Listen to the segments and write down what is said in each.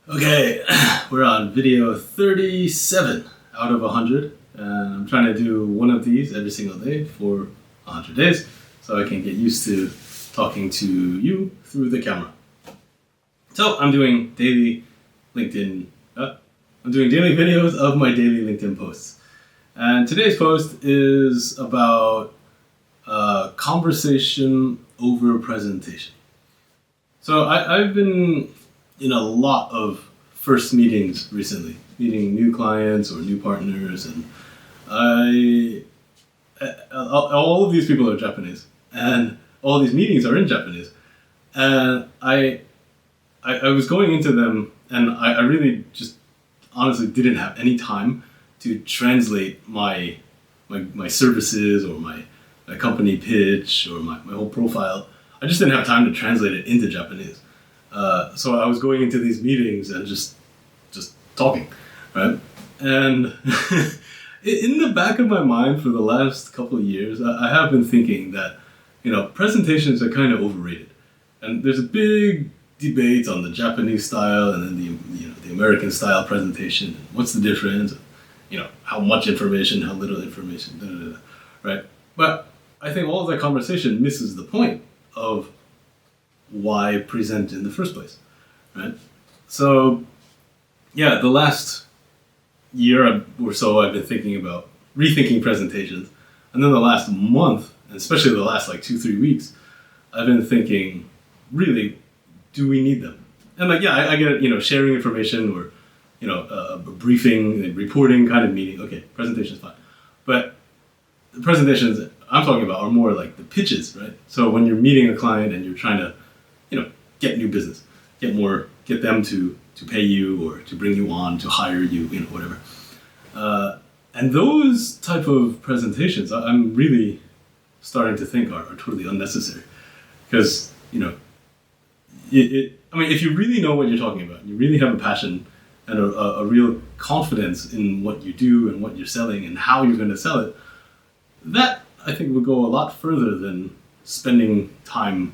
Okay, we're on video 37 out of 100, and I'm trying to do one of these every single day for 100 days so I can get used to talking to you through the camera. So I'm doing daily LinkedIn, I'm doing daily videos of my daily LinkedIn posts. And today's post is about conversation over presentation. So I've been in a lot of first meetings recently, meeting new clients or new partners, and all of these people are Japanese, and all these meetings are in Japanese, and I was going into them, and I really just honestly didn't have any time to translate my services or my company pitch or my whole profile. I just didn't have time to translate it into Japanese. So I was going into these meetings and just talking, right? And in the back of my mind for the last couple of years, I have been thinking that, presentations are kind of overrated. And there's a big debate on the Japanese style and then the American style presentation. What's the difference? How much information, how little information, right? But I think all of that conversation misses the point of why present in the first place, right? So, yeah, the last year or so I've been thinking about rethinking presentations, and then the last month, and especially the last 2-3 weeks, I've been thinking, really, do we need them? And I get it, sharing information or a briefing, a reporting kind of meeting. Okay, presentation's fine, but the presentations I'm talking about are more like the pitches, right? So when you're meeting a client and you're trying to get new business, get them to pay you or to bring you on, to hire you, whatever. And those type of presentations, I'm really starting to think are totally unnecessary. Because, if you really know what you're talking about, you really have a passion and a real confidence in what you do and what you're selling and how you're going to sell it, that, I think, would go a lot further than spending time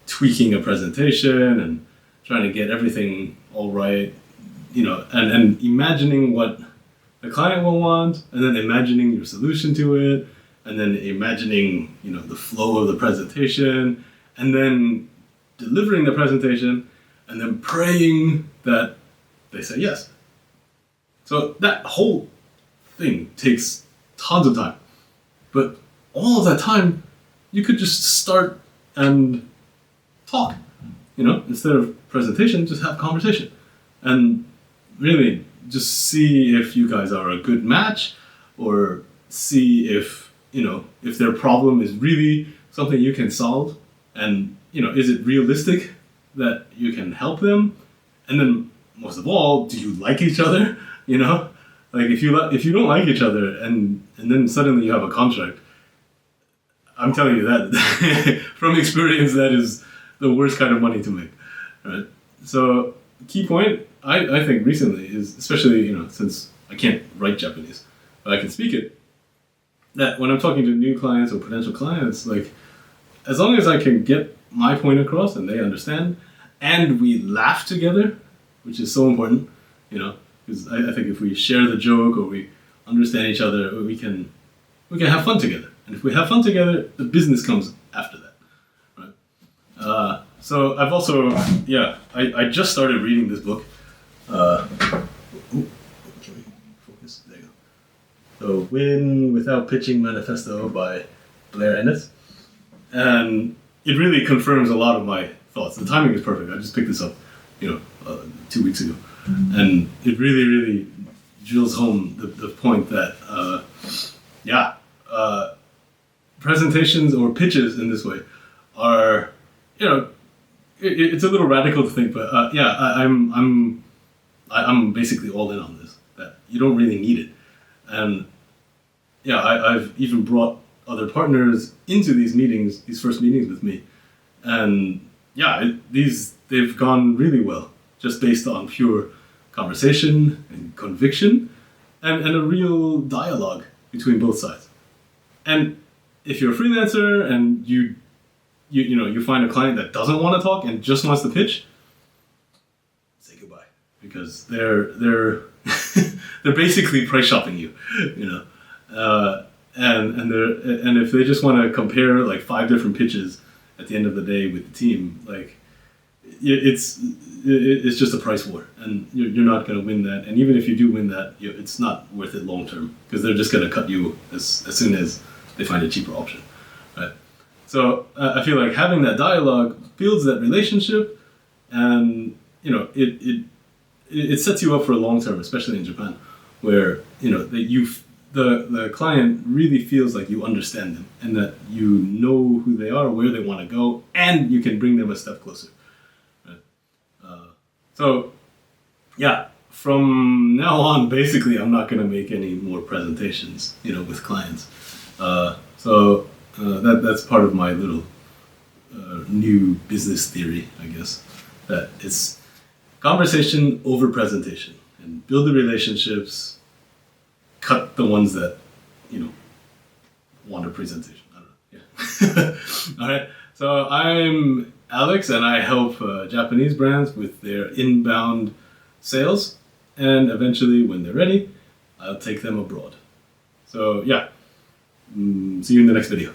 tweaking a presentation and trying to get everything all right, and imagining what the client will want, and then imagining your solution to it, and then imagining, the flow of the presentation, and then delivering the presentation, and then praying that they say yes. So that whole thing takes tons of time. But all of that time, you could just start and talk, instead of presentation, just have conversation. And really just see if you guys are a good match, or see if, if their problem is really something you can solve, and, is it realistic that you can help them? And then, most of all, do you like each other? If you don't like each other and then suddenly you have a contract, I'm telling you that from experience, that is the worst kind of money to make, right? So key point, I think recently is, especially, since I can't write Japanese, but I can speak it, that when I'm talking to new clients or potential clients, as long as I can get my point across and they understand, and we laugh together, which is so important, because I think if we share the joke or we understand each other, we can have fun together. And if we have fun together, the business comes after that, right? So I've also, I just started reading this book. Can we focus? There you go. So Win Without Pitching Manifesto by Blair Ennis. And it really confirms a lot of my thoughts. The timing is perfect. I just picked this up, 2 weeks ago. And it really, really drills home the point that, presentations or pitches in this way are, it's a little radical to think, but I'm basically all in on this. That you don't really need it, and I've even brought other partners into these meetings, these first meetings with me, and they've gone really well, just based on pure conversation and conviction, and a real dialogue between both sides. And if you're a freelancer and you find a client that doesn't want to talk and just wants to pitch, say goodbye. because they're they're basically price shopping you, you know, and if they just want to compare like 5 different pitches at the end of the day with the team, like it's just a price war, and you're not going to win that. And even if you do win that, it's not worth it long term, because they're just going to cut you as soon as they find a cheaper option, right? So I feel like having that dialogue builds that relationship, and you know it sets you up for a long term, especially in Japan, where you know that the client really feels like you understand them and that you know who they are, where they want to go, and you can bring them a step closer. Right? So yeah, from now on, basically, I'm not going to make any more presentations, you know, with clients. That's part of my little new business theory, I guess, that it's conversation over presentation, and build the relationships, cut the ones that, you know, want a presentation. I don't know. Yeah. All right. So I'm Alex, and I help Japanese brands with their inbound sales, and eventually, when they're ready, I'll take them abroad. So yeah, see you in the next video.